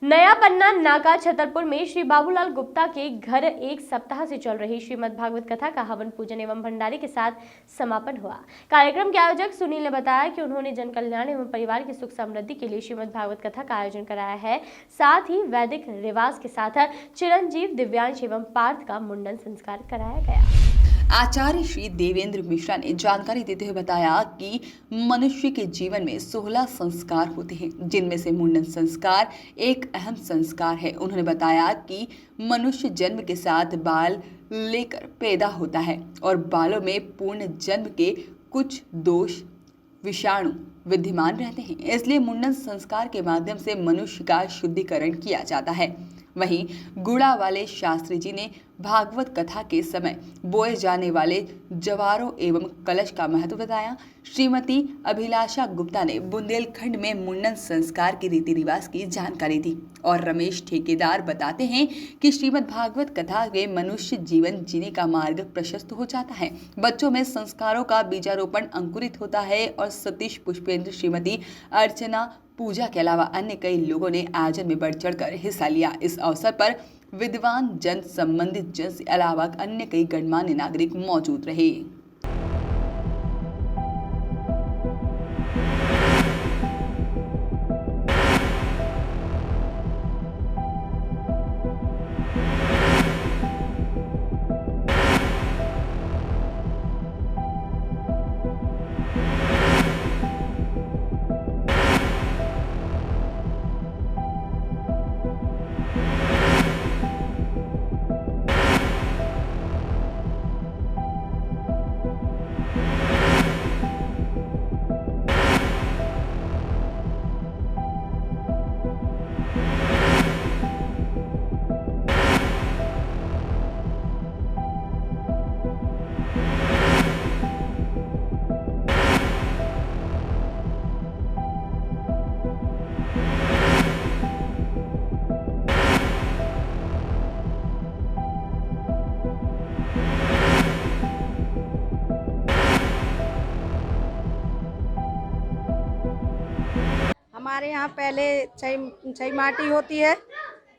नया पन्ना नाका छतरपुर में श्री बाबूलाल गुप्ता के घर एक सप्ताह से चल रही श्रीमद् भागवत कथा का हवन पूजन एवं भंडारे के साथ समापन हुआ। कार्यक्रम के आयोजक सुनील ने बताया कि उन्होंने जन कल्याण एवं परिवार की सुख समृद्धि के लिए श्रीमद् भागवत कथा का आयोजन कराया है। साथ ही वैदिक रिवाज के साथ चिरंजीव, दिव्यांश एवं पार्थ का मुंडन संस्कार कराया गया। आचार्य श्री देवेंद्र मिश्रा ने जानकारी देते हुए बताया कि मनुष्य के जीवन में 16 संस्कार होते हैं, जिनमें से मुंडन संस्कार एक अहम संस्कार है। उन्होंने बताया कि मनुष्य जन्म के साथ बाल लेकर पैदा होता है और बालों में पूर्ण जन्म के कुछ दोष विषाणु विद्यमान रहते हैं, इसलिए मुंडन संस्कार के माध्यम से मनुष्य का शुद्धिकरण किया जाता है। वहीं गुड़ा वाले शास्त्री जी ने भागवत कथा के समय बोए जाने वाले जवारों एवं कलश का महत्व बताया। श्रीमती अभिलाषा गुप्ता ने बुंदेलखंड में मुंडन संस्कार के रीति रिवाज की जानकारी दी और रमेश ठेकेदार बताते हैं कि श्रीमद् भागवत कथा के मनुष्य जीवन जीने का मार्ग प्रशस्त हो जाता है। बच्चों में संस्कारों का बीजारोपण अंकुरित होता है और सतीश, पुष्पेंद्र, श्रीमती अर्चना, पूजा के अलावा अन्य कई लोगों ने आयोजन में बढ़ चढ़कर हिस्सा लिया। इस अवसर पर विद्वान जन, संबंधित जन से अलावा अन्य कई गणमान्य नागरिक मौजूद रहे। हमारे यहाँ पहले छई माटी होती है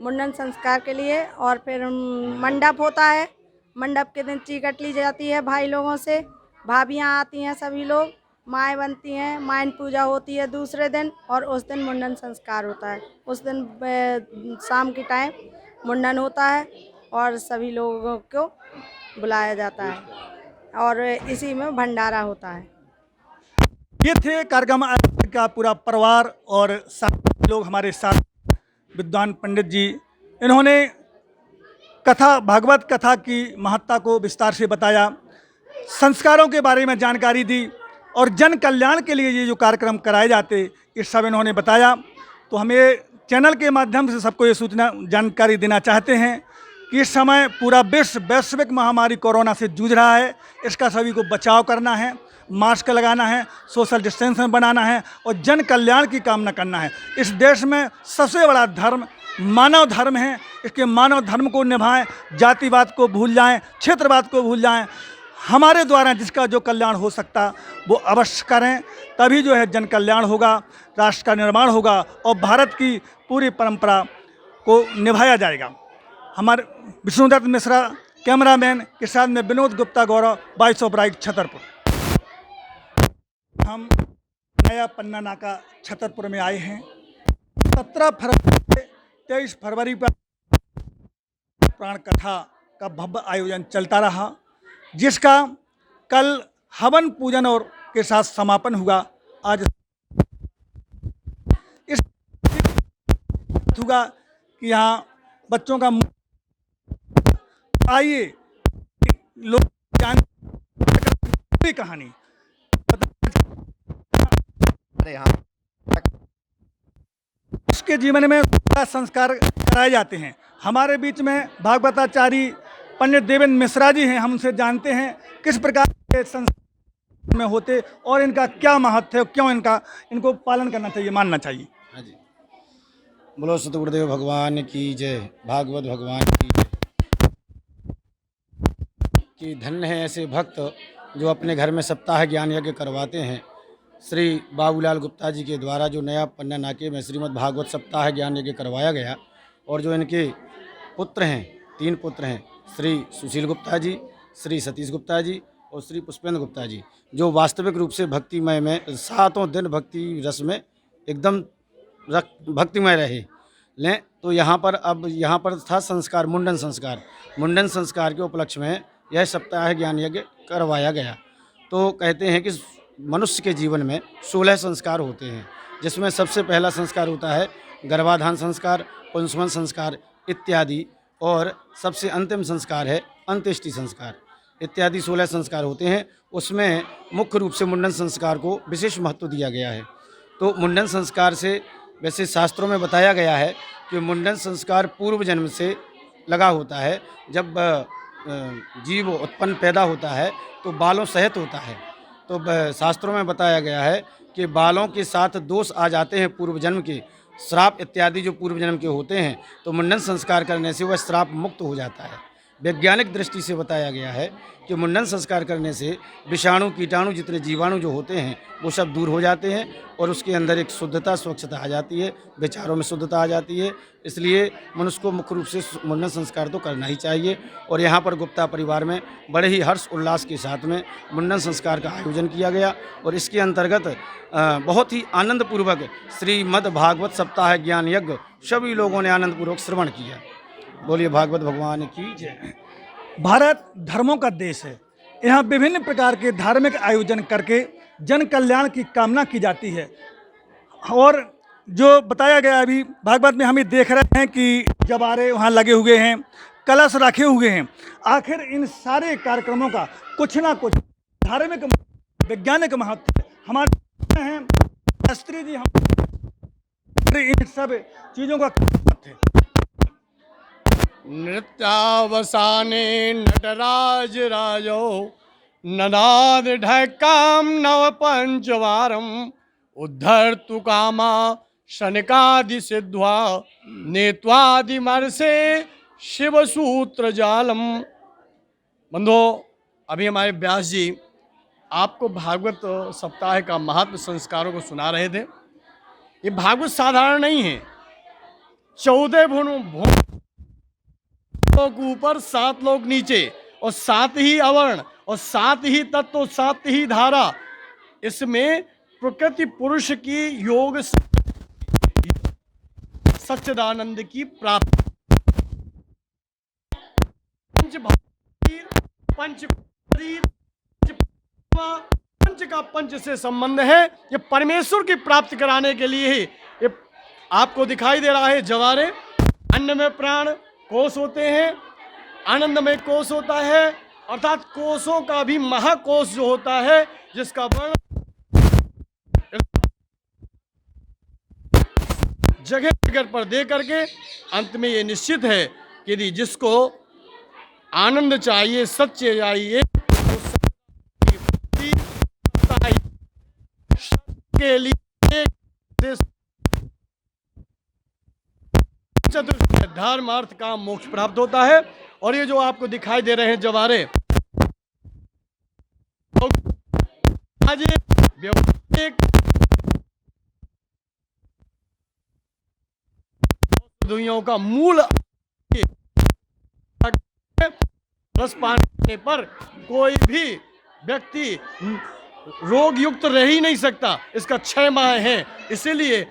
मुंडन संस्कार के लिए, और फिर मंडप होता है। मंडप के दिन चीकट ली जाती है भाई लोगों से, भाभियाँ आती हैं, सभी लोग माएँ बनती हैं, मायन पूजा होती है दूसरे दिन, और उस दिन मुंडन संस्कार होता है। उस दिन शाम के टाइम मुंडन होता है और सभी लोगों को बुलाया जाता है और इसी में भंडारा होता है। ये थे कार्यक्रम का पूरा परिवार और साथ लोग हमारे साथ विद्वान पंडित जी। इन्होंने कथा, भागवत कथा की महत्ता को विस्तार से बताया, संस्कारों के बारे में जानकारी दी और जन कल्याण के लिए ये जो कार्यक्रम कराए जाते ये सब इन्होंने बताया। तो हमें चैनल के माध्यम से सबको ये सूचना जानकारी देना चाहते हैं कि इस समय पूरा विश्व वैश्विक महामारी कोरोना से जूझ रहा है। इसका सभी को बचाव करना है, मास्क लगाना है, सोशल डिस्टेंस बनाना है और जन कल्याण की कामना करना है। इस देश में सबसे बड़ा धर्म मानव धर्म है। इसके मानव धर्म को निभाएं, जातिवाद को भूल जाएं, क्षेत्रवाद को भूल जाएं। हमारे द्वारा जिसका जो कल्याण हो सकता वो अवश्य करें, तभी जो है जन कल्याण होगा, राष्ट्र का निर्माण होगा और भारत की पूरी परंपरा को निभाया जाएगा। हमारे विष्णुदत्त मिश्रा कैमरामैन के साथ में विनोद गुप्ता गौरव, वॉइस ऑफ राइट, छतरपुर। हम नया पन्ना नाका छतरपुर में आए हैं। 17 फरवरी से 23 फरवरी पर प्राण कथा का भव्य आयोजन चलता रहा, जिसका कल हवन पूजन और के साथ समापन हुआ। आज इस होगा कि यहाँ बच्चों का आइए लोग जान कहानी उसके जीवन में संस्कार कराए जाते हैं। हमारे बीच में भागवताचार्य पंडित देवेंद्र मिश्रा जी हैं। हम उनसे जानते हैं किस प्रकार के संस्कार में होते और इनका क्या महत्व है, क्यों इनको पालन करना चाहिए, मानना चाहिए। हाँ जी, बोलो सतगुरुदेव भगवान की जय, भागवत भगवान की जय। कि धन्य है ऐसे भक्त जो अपने घर में सप्ताह ज्ञान यज्ञ करवाते हैं श्री बाबूलाल गुप्ता जी के द्वारा जो नया पन्ना नाके में श्रीमद् भागवत सप्ताह ज्ञान यज्ञ करवाया गया, और जो इनके पुत्र हैं, 3 पुत्र हैं, श्री सुशील गुप्ता जी, श्री सतीश गुप्ता जी और श्री पुष्पेंद्र गुप्ता जी, जो वास्तविक रूप से भक्तिमय में 7 दिन भक्ति रस में एकदम भक्तिमय रहे लें। तो यहाँ पर था संस्कार, मुंडन संस्कार के उपलक्ष्य में यह सप्ताह ज्ञान यज्ञ करवाया गया। तो कहते हैं कि मनुष्य के जीवन में 16 संस्कार होते हैं, जिसमें सबसे पहला संस्कार होता है गर्भाधान संस्कार, पुंसवन संस्कार इत्यादि, और सबसे अंतिम संस्कार है अंत्येष्टि संस्कार इत्यादि। 16 संस्कार होते हैं। उसमें मुख्य रूप से मुंडन संस्कार को विशेष महत्व दिया गया है। तो मुंडन संस्कार से वैसे शास्त्रों में बताया गया है कि मुंडन संस्कार पूर्व जन्म से लगा होता है। जब जीव उत्पन्न पैदा होता है तो बालों सहित होता है। तो शास्त्रों में बताया गया है कि बालों के साथ दोष आ जाते हैं पूर्व जन्म के, श्राप इत्यादि जो पूर्व जन्म के होते हैं, तो मुंडन संस्कार करने से वह श्राप मुक्त हो जाता है। वैज्ञानिक दृष्टि से बताया गया है कि मुंडन संस्कार करने से विषाणु कीटाणु जितने जीवाणु जो होते हैं वो सब दूर हो जाते हैं, और उसके अंदर एक शुद्धता स्वच्छता आ जाती है, विचारों में शुद्धता आ जाती है। इसलिए मनुष्य को मुख्य रूप से मुंडन संस्कार तो करना ही चाहिए। और यहाँ पर गुप्ता परिवार में बड़े ही हर्ष उल्लास के साथ में मुंडन संस्कार का आयोजन किया गया, और इसके अंतर्गत बहुत ही आनंदपूर्वक श्रीमद् भागवत सप्ताह ज्ञान यज्ञ सभी लोगों ने आनंदपूर्वक श्रवण किया। बोलिए भागवत भगवान की जय। भारत धर्मों का देश है। यहाँ विभिन्न प्रकार के धार्मिक आयोजन करके जन कल्याण की कामना की जाती है। और जो बताया गया अभी भागवत में हम ये देख रहे हैं कि जवारे वहाँ लगे हुए हैं, कलश रखे हुए हैं। आखिर इन सारे कार्यक्रमों का कुछ ना कुछ धार्मिक वैज्ञानिक महत्व है। हमारे हैं शास्त्री जी, हम इन सब चीज़ों का महत्व है। नृत्यावसाने नटराज राजो ननाद ढक्काम नव पंचवारम उद्धर्तु कामा शनकादि सिद्ध्वा नेत्वादि मर्से शिवसूत्र जालम। बंधो, अभी हमारे व्यास जी आपको भागवत सप्ताह का महत्व संस्कारों को सुना रहे थे। ये भागवत साधारण नहीं है। 14 भुवन लोक ऊपर, 7 लोक नीचे, और 7 ही अवर्ण, और 7 ही तत्व, 7 ही धारा। इसमें प्रकृति पुरुष की योग सच्चिदानंद की प्राप्ति, पंच का पंच से संबंध है। ये परमेश्वर की प्राप्ति कराने के लिए ही ये आपको दिखाई दे रहा है। जवारे अन्न में प्राण कोष होते हैं, आनंद में कोष होता है, अर्थात कोषों का भी महाकोष जो होता है, जिसका वर्ण जगह जगह पर दे करके अंत में ये निश्चित है कि यदि जिसको आनंद चाहिए, सच्चे चाहिए, के लिए चतुर्थ धर्म अर्थ का मोक्ष प्राप्त होता है। और ये जो आपको दिखाई दे रहे हैं जवारे, आज व्यवहारिक दुनियाओं का मूल रस पाने पर कोई भी व्यक्ति रोग युक्त रह ही नहीं सकता। इसका 6 माह है। इसीलिए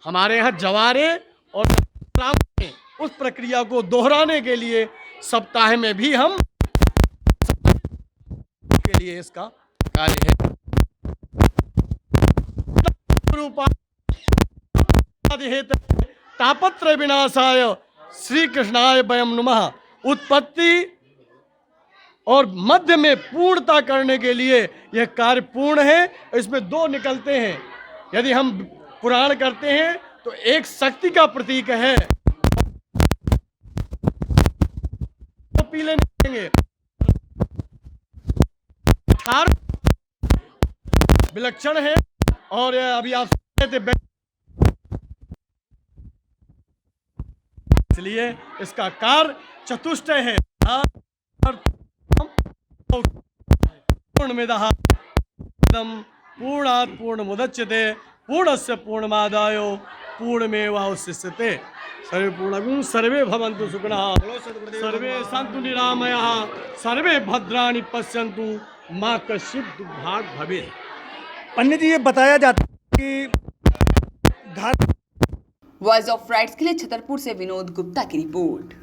हमारे यहाँ जवारे और उस प्रक्रिया को दोहराने के लिए सप्ताह में भी हम के लिए इसका कार्य है। तापत्र विनाशाय श्री कृष्णाय वयम नमः। उत्पत्ति और मध्य में पूर्णता करने के लिए यह कार्य पूर्ण है। इसमें 2 निकलते हैं। यदि हम पुराण करते हैं तो एक शक्ति का प्रतीक है, तो पीले नहीं विलक्षण है। और अभी आप थे, इसलिए इसका कार्य चतुष्टय है। पूर्णमिदः पूर्णात् पूर्णमुदच्यते पूर्णस्य पूर्णमादाय पूर्णमेवावशिष्यते। सर्वे पूर्णगुण सर्वे भवन्तु सुखिनः सर्वे सन्तु निरामयाः सर्वे भद्राणि पश्यन्तु माँ कश्चित् दुर्भाग् भवेत्। पंडित जी, ये बताया जाता है कि वॉइस ऑफ राइट्स के लिए छतरपुर से विनोद गुप्ता की रिपोर्ट।